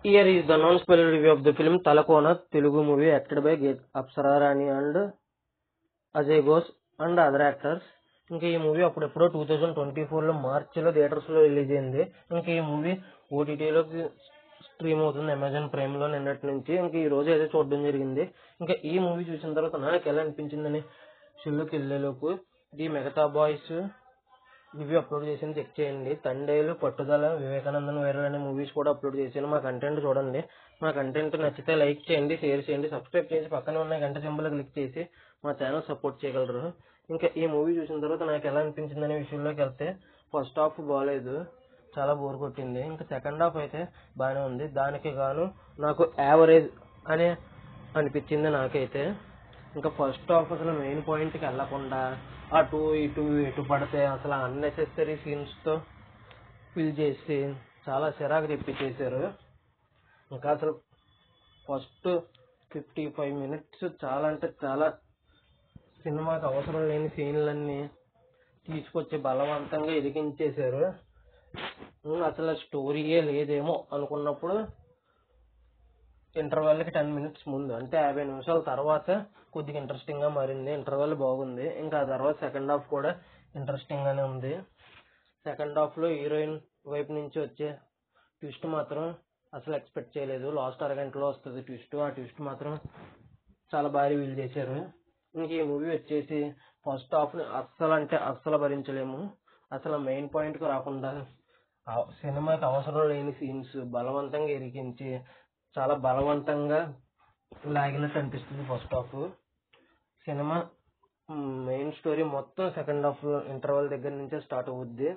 Here is the non-spoiler review of the film Talakona, Telugu movie acted by Apsara Rani and Ajay Ghosh and other actors. ఇంకా ఈ movie అప్పుడెప్పుడో 2024లో మార్చిలో థియేటర్స్లో release అయింది. ఇంకా ఈ మూవీ ఓటీటీలోకి స్ట్రీమ్ అవుతుంది అమెజాన్ ప్రైమ్లో నిన్నటి నుంచి. ఇంకా ఈ రోజు అయితే చూడడం జరిగింది. ఇంకా ఈ మూవీ చూసిన తర్వాత నాకు ఎలా అనిపించిందని షోలోకి వెళ్ళేలోపు ది మిగతా బాయ్స్ రివ్యూ అప్లోడ్ చేసాను, చెక్ చేయండి. తండేలు, పట్టుదల, వివేకానందన్ వైరల్ అనే మూవీస్ కూడా అప్లోడ్ చేశాను. మా కంటెంట్ చూడండి. మా కంటెంట్ నచ్చితే లైక్ చేయండి, షేర్ చేయండి, సబ్స్క్రైబ్ చేసి పక్కనే ఉన్న గంట సింబల్ క్లిక్ చేసి మా ఛానల్ సపోర్ట్ చేయగలరు. ఇంకా ఈ మూవీ చూసిన తర్వాత నాకు ఎలా అనిపించిందనే విషయంలోకి వెళ్తే ఫస్ట్ హాఫ్ బాగాలేదు, చాలా బోర్ కొట్టింది. ఇంకా సెకండ్ హాఫ్ అయితే బాగానే ఉంది. దానికి గాను నాకు యావరేజ్ అని అనిపించింది నాకైతే. ఇంకా ఫస్ట్ హాఫ్ అసలు మెయిన్ పాయింట్కి వెళ్ళకుండా అటు ఇటు పడితే అసలు అన్నెసెసరీ సీన్స్తో ఫిల్ చేసి చాలా చిరాకు తెప్పించేశారు. ఇంకా అసలు ఫస్ట్ 55 minutes చాలా అంటే చాలా సినిమాకి అవసరం లేని సీన్లన్నీ తీసుకొచ్చి బలవంతంగా ఇరికించేశారు. అసలు స్టోరీయే లేదేమో అనుకున్నప్పుడు ఇంటర్వెల్కి 10 minutes ముందు అంటే 50 నిమిషాల తర్వాత కొద్దిగా ఇంట్రెస్టింగ్గా మారింది. ఇంటర్వెల్ బాగుంది. ఇంకా ఆ తర్వాత సెకండ్ హాఫ్ కూడా ఇంట్రెస్టింగ్గానే ఉంది. సెకండ్ హాఫ్లో హీరోయిన్ వైపు నుంచి వచ్చే ట్విస్ట్ మాత్రం అసలు ఎక్స్పెక్ట్ చేయలేదు. లాస్ట్ అరగంటలో వస్తుంది ట్విస్ట్. ఆ ట్విస్ట్ మాత్రం చాలా భారీ వీల్ చేశారు. ఇంక ఈ మూవీ వచ్చేసి ఫస్ట్ హాఫ్ని అస్సలు అంటే అస్సలు భరించలేము. అసలు మెయిన్ పాయింట్కి రాకుండా సినిమాకి అవసరం లేని సీన్స్ బలవంతంగా ఇరికించి చాలా బలవంతంగా లాగినట్టు అనిపిస్తుంది first half. Cinema main story మొత్తం సెకండ్ హాఫ్ ఇంటర్వెల్ దగ్గర నుంచే స్టార్ట్ అవుద్ది.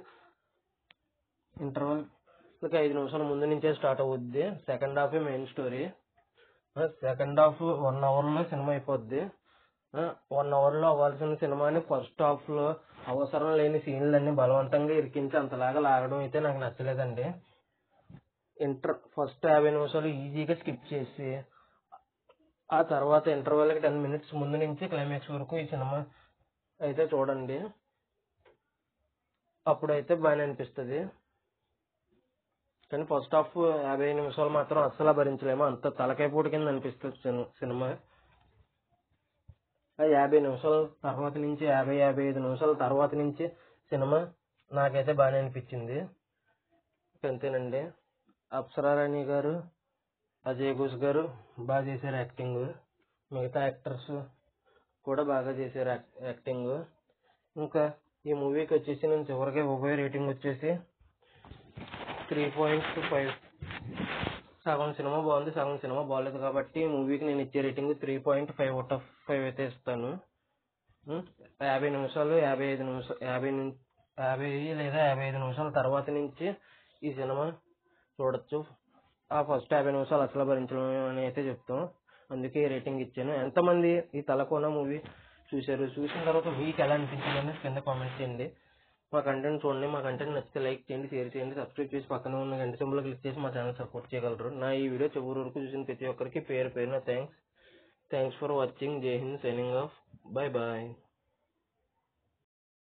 ఇంటర్వెల్కి 5 నిమిషాల ముందు నుంచే స్టార్ట్ అవుద్ది. Second half main story. Second half 1 అవర్లో సినిమా అయిపోద్ది. 1 అవర్లో అవ్వాల్సిన సినిమాని ఫస్ట్ హాఫ్లో అవసరం లేని సీన్లన్నీ బలవంతంగా ఇరికించి అంతలాగా లాగడం అయితే నాకు నచ్చలేదండి. ఫస్ట్ 50 నిమిషాలు ఈజీగా స్కిప్ చేసి ఆ తర్వాత ఇంటర్వెల్కి 10 minutes ముందు నుంచి క్లైమాక్స్ వరకు ఈ సినిమా అయితే చూడండి. అప్పుడైతే బాగానే అనిపిస్తుంది. కానీ ఫస్ట్ హాఫ్ 50 నిమిషాలు మాత్రం అస్సలు భరించలేము. అంత తలకాయ పోటు కింద అనిపిస్తుంది సినిమా. 50 నిమిషాల తర్వాత నుంచి 55 నిమిషాల తర్వాత నుంచి సినిమా నాకైతే బాగానే అనిపించింది. అంతేనండి. అప్సరా రాణి గారు, అజయ్ ఘోష్ గారు బాగా చేశారు యాక్టింగ్. మిగతా యాక్టర్స్ కూడా బాగా చేశారు యాక్టింగ్. ఇంకా ఈ మూవీకి వచ్చేసి నేను చివరికి ఇవ్వబోయే రేటింగ్ వచ్చేసి 3.5. సగం సినిమా బాగుంది, సగం సినిమా బాగాలేదు కాబట్టి ఈ మూవీకి నేను ఇచ్చే రేటింగ్ 3.5 out of 5 అయితే ఇస్తాను. 50 నిమిషాలు 50 లేదా 55 నిమిషాల తర్వాత నుంచి ఈ సినిమా చూడొచ్చు. ఆ ఫస్ట్ 50 నిమిషాలు అసలు భరించలేము అని అయితే చెప్తాం. అందుకే రేటింగ్ ఇచ్చాను. ఎంతమంది ఈ తలకోన మూవీ చూశారు? చూసిన తర్వాత మీకు ఎలా అనిపించిందని కింద కామెంట్ చేయండి. మా కంటెంట్ చూడండి. మా కంటెంట్ నచ్చితే లైక్ చేయండి, షేర్ చేయండి, సబ్స్క్రైబ్ చేసి పక్కన ఉన్న గంట సింబల్ క్లిక్ చేసి మా ఛానల్ సపోర్ట్ చేయగలరు. నా ఈ వీడియో చివరి వరకు చూసిన ప్రతి ఒక్కరికి పేరున thanks for watching. Jai Hind. Signing off. Bye bye.